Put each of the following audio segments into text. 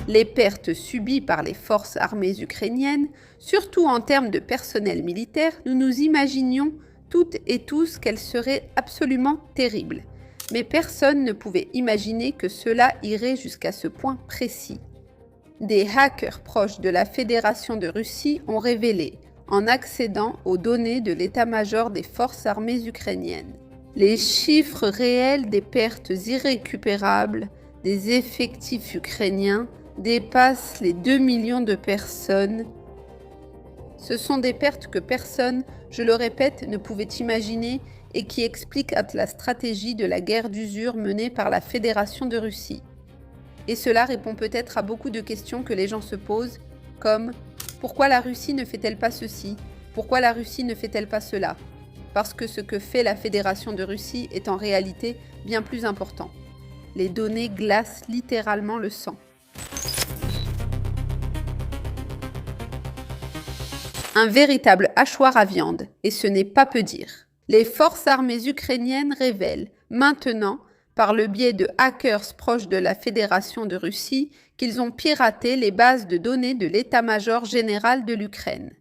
Les pertes subies par les forces armées ukrainiennes, surtout en termes de personnel militaire, nous nous imaginions toutes et tous qu'elles seraient absolument terribles. Mais personne ne pouvait imaginer que cela irait jusqu'à ce point précis. Des hackers proches de la Fédération de Russie ont révélé, en accédant aux données de l'état-major des forces armées ukrainiennes, les chiffres réels des pertes irrécupérables des effectifs ukrainiens dépassent les 2 millions de personnes. Ce sont des pertes que personne, je le répète, ne pouvait imaginer et qui expliquent la stratégie de la guerre d'usure menée par la Fédération de Russie. Et cela répond peut-être à beaucoup de questions que les gens se posent, comme « Pourquoi la Russie ne fait-elle pas ceci ? Pourquoi la Russie ne fait-elle pas cela ?» Parce que ce que fait la Fédération de Russie est en réalité bien plus important. Les données glacent littéralement le sang. Un véritable hachoir à viande, et ce n'est pas peu dire. Les forces armées ukrainiennes révèlent maintenant, par le biais de hackers proches de la Fédération de Russie, qu'ils ont piraté les bases de données de l'état-major général de l'Ukraine.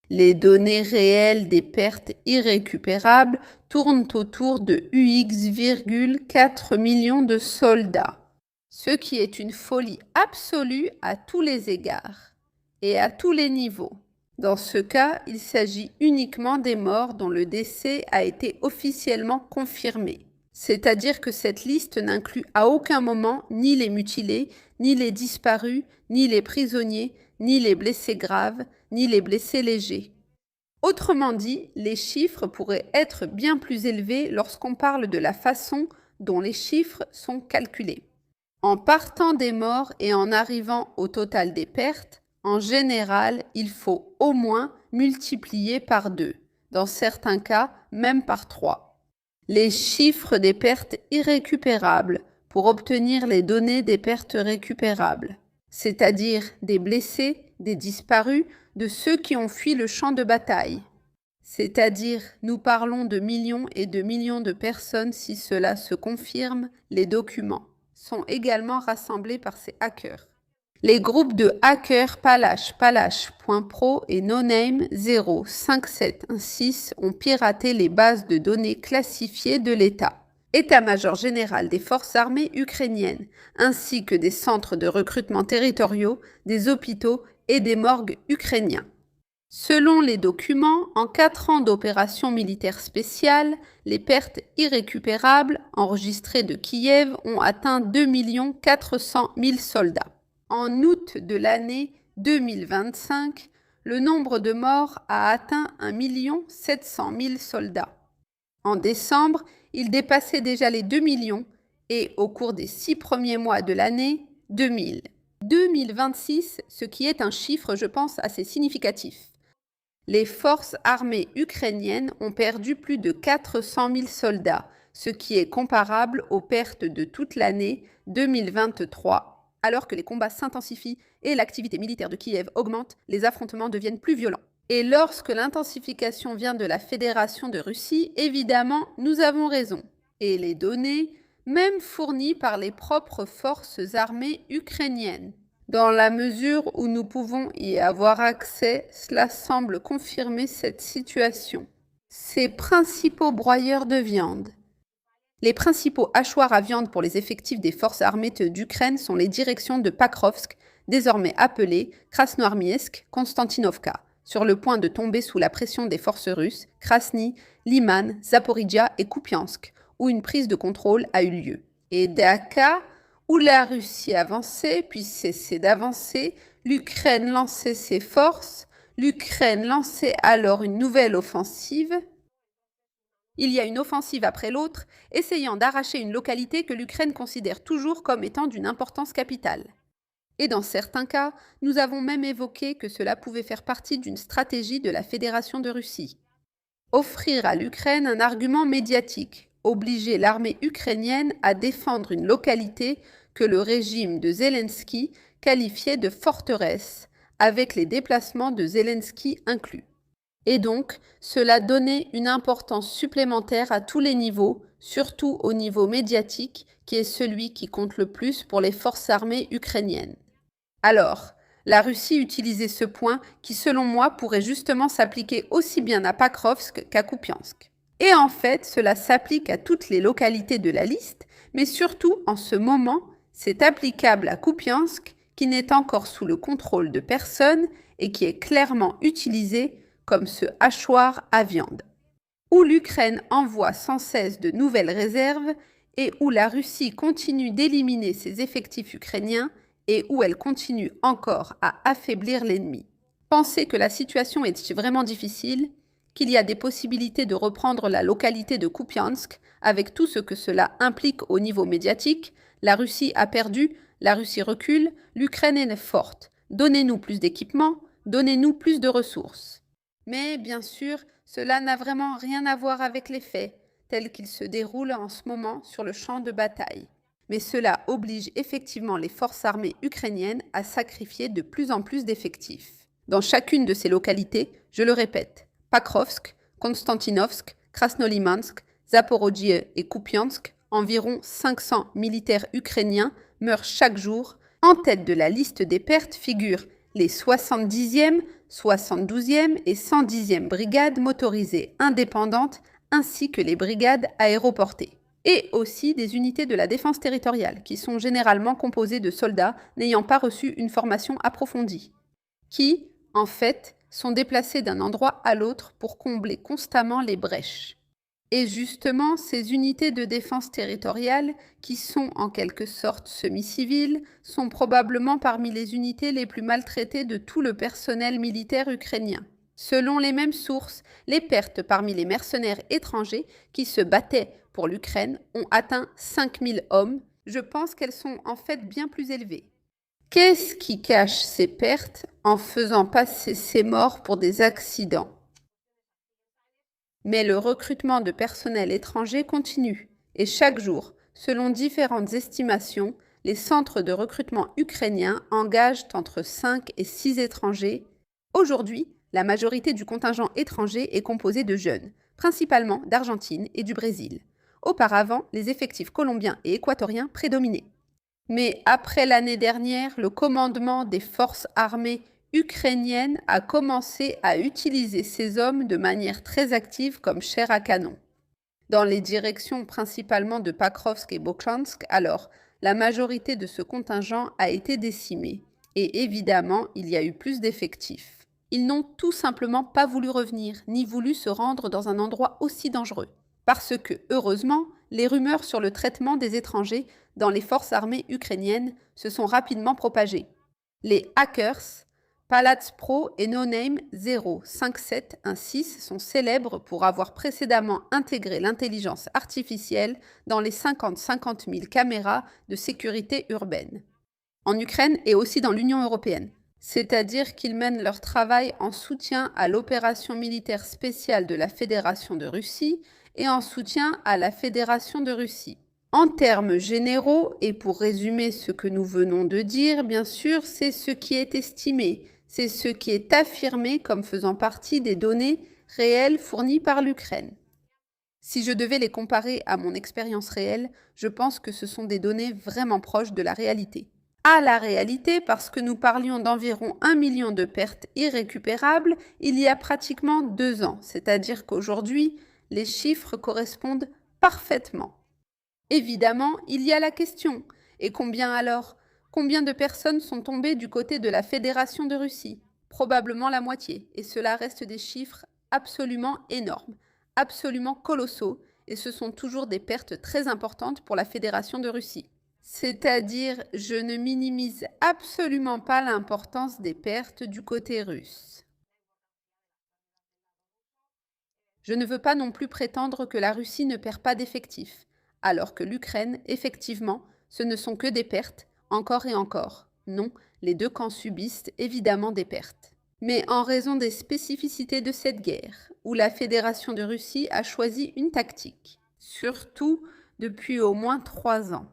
Les données réelles des pertes irrécupérables tournent autour de UX,4 millions de soldats, ce qui est une folie absolue à tous les égards et à tous les niveaux. Dans ce cas, il s'agit uniquement des morts dont le décès a été officiellement confirmé. C'est-à-dire que cette liste n'inclut à aucun moment ni les mutilés, ni les disparus, ni les prisonniers, ni les blessés graves, ni les blessés légers. Autrement dit, les chiffres pourraient être bien plus élevés lorsqu'on parle de la façon dont les chiffres sont calculés. En partant des morts et en arrivant au total des pertes, en général, il faut au moins multiplier par 2, dans certains cas même par 3. Les chiffres des pertes irrécupérables pour obtenir les données des pertes récupérables, c'est-à-dire des blessés, des disparus, de ceux qui ont fui le champ de bataille. C'est-à-dire, nous parlons de millions et de millions de personnes si cela se confirme, les documents sont également rassemblés par ces hackers. Les groupes de hackers Palash.pro et NoName 05716 ont piraté les bases de données classifiées de l'État, état-major général des forces armées ukrainiennes, ainsi que des centres de recrutement territoriaux, des hôpitaux et des morgues ukrainiens. Selon les documents, en 4 ans d'opérations militaires spéciales, les pertes irrécupérables enregistrées de Kiev ont atteint 2 400 000 soldats. En août de l'année 2025, le nombre de morts a atteint 1 700 000 soldats. En décembre, il dépassait déjà les 2 millions et au cours des 6 premiers mois de l'année, 2000. 2026, ce qui est un chiffre, je pense, assez significatif. Les forces armées ukrainiennes ont perdu plus de 400 000 soldats, ce qui est comparable aux pertes de toute l'année 2023. Alors que les combats s'intensifient et l'activité militaire de Kiev augmente, les affrontements deviennent plus violents. Et lorsque l'intensification vient de la Fédération de Russie, évidemment, nous avons raison. Et les données, même fournies par les propres forces armées ukrainiennes. Dans la mesure où nous pouvons y avoir accès, cela semble confirmer cette situation. Ces principaux broyeurs de viande. Les principaux hachoirs à viande pour les effectifs des forces armées d'Ukraine sont les directions de Pakrovsk, désormais appelées Krasnoarmievsk, Konstantinovka, sur le point de tomber sous la pression des forces russes, Krasny, Liman, Zaporijia et Kupiansk, où une prise de contrôle a eu lieu. Et Daka, où la Russie avançait, puis cessait d'avancer, l'Ukraine lançait ses forces, l'Ukraine lançait alors une nouvelle offensive. Il y a une offensive après l'autre, essayant d'arracher une localité que l'Ukraine considère toujours comme étant d'une importance capitale. Et dans certains cas, nous avons même évoqué que cela pouvait faire partie d'une stratégie de la Fédération de Russie. Offrir à l'Ukraine un argument médiatique, obliger l'armée ukrainienne à défendre une localité que le régime de Zelensky qualifiait de forteresse, avec les déplacements de Zelensky inclus. Et donc, cela donnait une importance supplémentaire à tous les niveaux, surtout au niveau médiatique, qui est celui qui compte le plus pour les forces armées ukrainiennes. Alors, la Russie utilisait ce point qui, selon moi, pourrait justement s'appliquer aussi bien à Pakrovsk qu'à Kupiansk. Et en fait, cela s'applique à toutes les localités de la liste, mais surtout, en ce moment, c'est applicable à Kupiansk, qui n'est encore sous le contrôle de personne et qui est clairement utilisé comme ce hachoir à viande, où l'Ukraine envoie sans cesse de nouvelles réserves et où la Russie continue d'éliminer ses effectifs ukrainiens et où elle continue encore à affaiblir l'ennemi. Pensez que la situation est vraiment difficile, qu'il y a des possibilités de reprendre la localité de Kupiansk avec tout ce que cela implique au niveau médiatique. La Russie a perdu, la Russie recule, l'Ukraine est forte. Donnez-nous plus d'équipements, donnez-nous plus de ressources. Mais bien sûr, cela n'a vraiment rien à voir avec les faits, tels qu'ils se déroulent en ce moment sur le champ de bataille. Mais cela oblige effectivement les forces armées ukrainiennes à sacrifier de plus en plus d'effectifs. Dans chacune de ces localités, je le répète, Pakrovsk, Konstantinovsk, Krasnolimansk, Zaporojye et Kupiansk, environ 500 militaires ukrainiens meurent chaque jour. En tête de la liste des pertes figurent les 70e, 72e et 110e brigades motorisées indépendantes ainsi que les brigades aéroportées. Et aussi des unités de la défense territoriale, qui sont généralement composées de soldats n'ayant pas reçu une formation approfondie, qui, en fait, sont déplacés d'un endroit à l'autre pour combler constamment les brèches. Et justement, ces unités de défense territoriale, qui sont en quelque sorte semi-civiles, sont probablement parmi les unités les plus maltraitées de tout le personnel militaire ukrainien. Selon les mêmes sources, les pertes parmi les mercenaires étrangers qui se battaient pour l'Ukraine ont atteint 5000 hommes. Je pense qu'elles sont en fait bien plus élevées. Qu'est-ce qui cache ces pertes en faisant passer ces morts pour des accidents ? Mais le recrutement de personnel étranger continue et chaque jour, selon différentes estimations, les centres de recrutement ukrainiens engagent entre 5 et 6 étrangers. Aujourd'hui, la majorité du contingent étranger est composée de jeunes, principalement d'Argentine et du Brésil. Auparavant, les effectifs colombiens et équatoriens prédominaient. Mais après l'année dernière, le commandement des forces armées ukrainiennes a commencé à utiliser ces hommes de manière très active comme chair à canon. Dans les directions principalement de Pakrovsk et Bokhansk, alors, la majorité de ce contingent a été décimée. Et évidemment, il y a eu plus d'effectifs. Ils n'ont tout simplement pas voulu revenir, ni voulu se rendre dans un endroit aussi dangereux. Parce que, heureusement, les rumeurs sur le traitement des étrangers dans les forces armées ukrainiennes se sont rapidement propagées. Les hackers, Palats Pro et NoName 05716 sont célèbres pour avoir précédemment intégré l'intelligence artificielle dans les 50 000 caméras de sécurité urbaine, en Ukraine et aussi dans l'Union européenne. C'est-à-dire qu'ils mènent leur travail en soutien à l'opération militaire spéciale de la Fédération de Russie et en soutien à la Fédération de Russie. En termes généraux, et pour résumer ce que nous venons de dire, bien sûr, c'est ce qui est estimé, c'est ce qui est affirmé comme faisant partie des données réelles fournies par l'Ukraine. Si je devais les comparer à mon expérience réelle, je pense que ce sont des données vraiment proches de la réalité. À la réalité, parce que nous parlions d'environ 1 million de pertes irrécupérables il y a pratiquement 2 ans, c'est-à-dire qu'aujourd'hui, les chiffres correspondent parfaitement. Évidemment, il y a la question. Et combien alors ? Combien de personnes sont tombées du côté de la Fédération de Russie ? Probablement la moitié. Et cela reste des chiffres absolument énormes, absolument colossaux. Et ce sont toujours des pertes très importantes pour la Fédération de Russie. C'est-à-dire, je ne minimise absolument pas l'importance des pertes du côté russe. Je ne veux pas non plus prétendre que la Russie ne perd pas d'effectifs, alors que l'Ukraine, effectivement, ce ne sont que des pertes, encore et encore. Non, les deux camps subissent évidemment des pertes. Mais en raison des spécificités de cette guerre, où la Fédération de Russie a choisi une tactique, surtout depuis au moins 3 ans.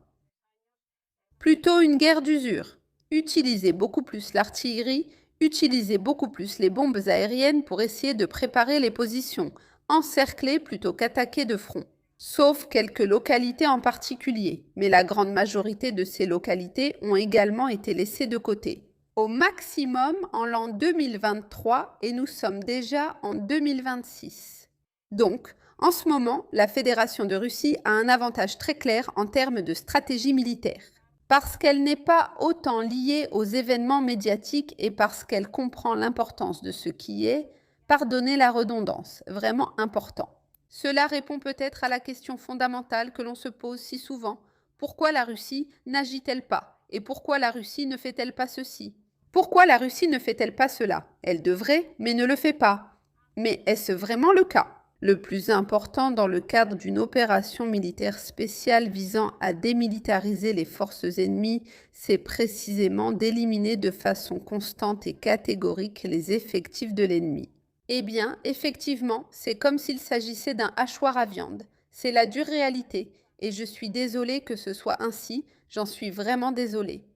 Plutôt une guerre d'usure. Utiliser beaucoup plus l'artillerie, utiliser beaucoup plus les bombes aériennes pour essayer de préparer les positions, encercler plutôt qu'attaquer de front. Sauf quelques localités en particulier, mais la grande majorité de ces localités ont également été laissées de côté. au maximum en l'an 2023 et nous sommes déjà en 2026. Donc, en ce moment, la Fédération de Russie a un avantage très clair en termes de stratégie militaire. Parce qu'elle n'est pas autant liée aux événements médiatiques et parce qu'elle comprend l'importance de ce qui est, pardonnez la redondance, vraiment important. Cela répond peut-être à la question fondamentale que l'on se pose si souvent. Pourquoi la Russie n'agit-elle pas? Et pourquoi la Russie ne fait-elle pas ceci? Pourquoi la Russie ne fait-elle pas cela? Elle devrait, mais ne le fait pas. Mais est-ce vraiment le cas? Le plus important dans le cadre d'une opération militaire spéciale visant à démilitariser les forces ennemies, c'est précisément d'éliminer de façon constante et catégorique les effectifs de l'ennemi. Eh bien, effectivement, c'est comme s'il s'agissait d'un hachoir à viande. C'est la dure réalité, et je suis désolée que ce soit ainsi, j'en suis vraiment désolée.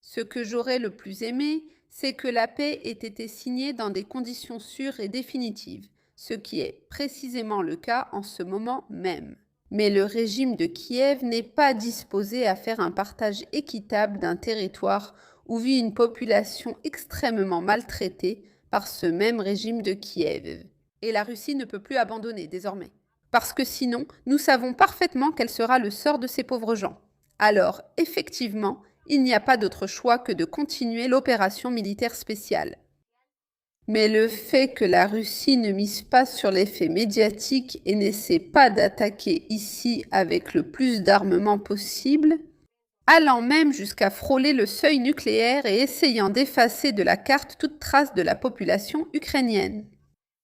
Ce que j'aurais le plus aimé, c'est que la paix ait été signée dans des conditions sûres et définitives, ce qui est précisément le cas en ce moment même. Mais le régime de Kiev n'est pas disposé à faire un partage équitable d'un territoire où vit une population extrêmement maltraitée par ce même régime de Kiev. Et la Russie ne peut plus abandonner désormais. Parce que sinon, nous savons parfaitement quel sera le sort de ces pauvres gens. Alors, effectivement, il n'y a pas d'autre choix que de continuer l'opération militaire spéciale. Mais le fait que la Russie ne mise pas sur l'effet médiatique et n'essaie pas d'attaquer ici avec le plus d'armement possible, allant même jusqu'à frôler le seuil nucléaire et essayant d'effacer de la carte toute trace de la population ukrainienne.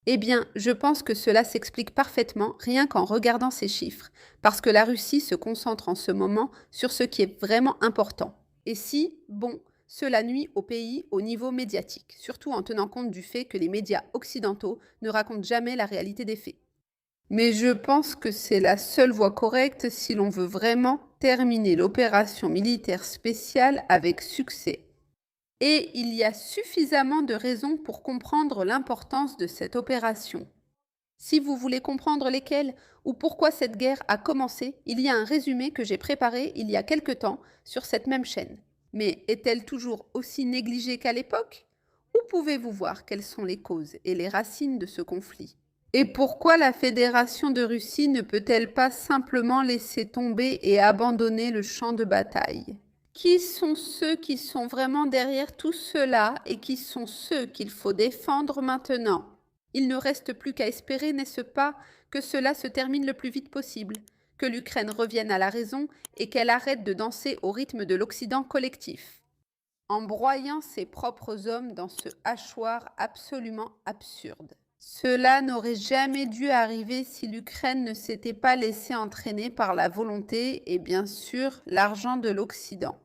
Eh bien, je pense que cela s'explique parfaitement rien qu'en regardant ces chiffres, parce que la Russie se concentre en ce moment sur ce qui est vraiment important. Et si, bon, cela nuit au pays au niveau médiatique, surtout en tenant compte du fait que les médias occidentaux ne racontent jamais la réalité des faits. Mais je pense que c'est la seule voie correcte si l'on veut vraiment terminer l'opération militaire spéciale avec succès. Et il y a suffisamment de raisons pour comprendre l'importance de cette opération. Si vous voulez comprendre lesquelles ou pourquoi cette guerre a commencé, il y a un résumé que j'ai préparé il y a quelque temps sur cette même chaîne. Mais est-elle toujours aussi négligée qu'à l'époque? Où pouvez-vous voir quelles sont les causes et les racines de ce conflit? Et pourquoi la Fédération de Russie ne peut-elle pas simplement laisser tomber et abandonner le champ de bataille? Qui sont ceux qui sont vraiment derrière tout cela et qui sont ceux qu'il faut défendre maintenant? Il ne reste plus qu'à espérer, n'est-ce pas, que cela se termine le plus vite possible, que l'Ukraine revienne à la raison et qu'elle arrête de danser au rythme de l'Occident collectif, en broyant ses propres hommes dans ce hachoir absolument absurde. Cela n'aurait jamais dû arriver si l'Ukraine ne s'était pas laissée entraîner par la volonté et bien sûr l'argent de l'Occident.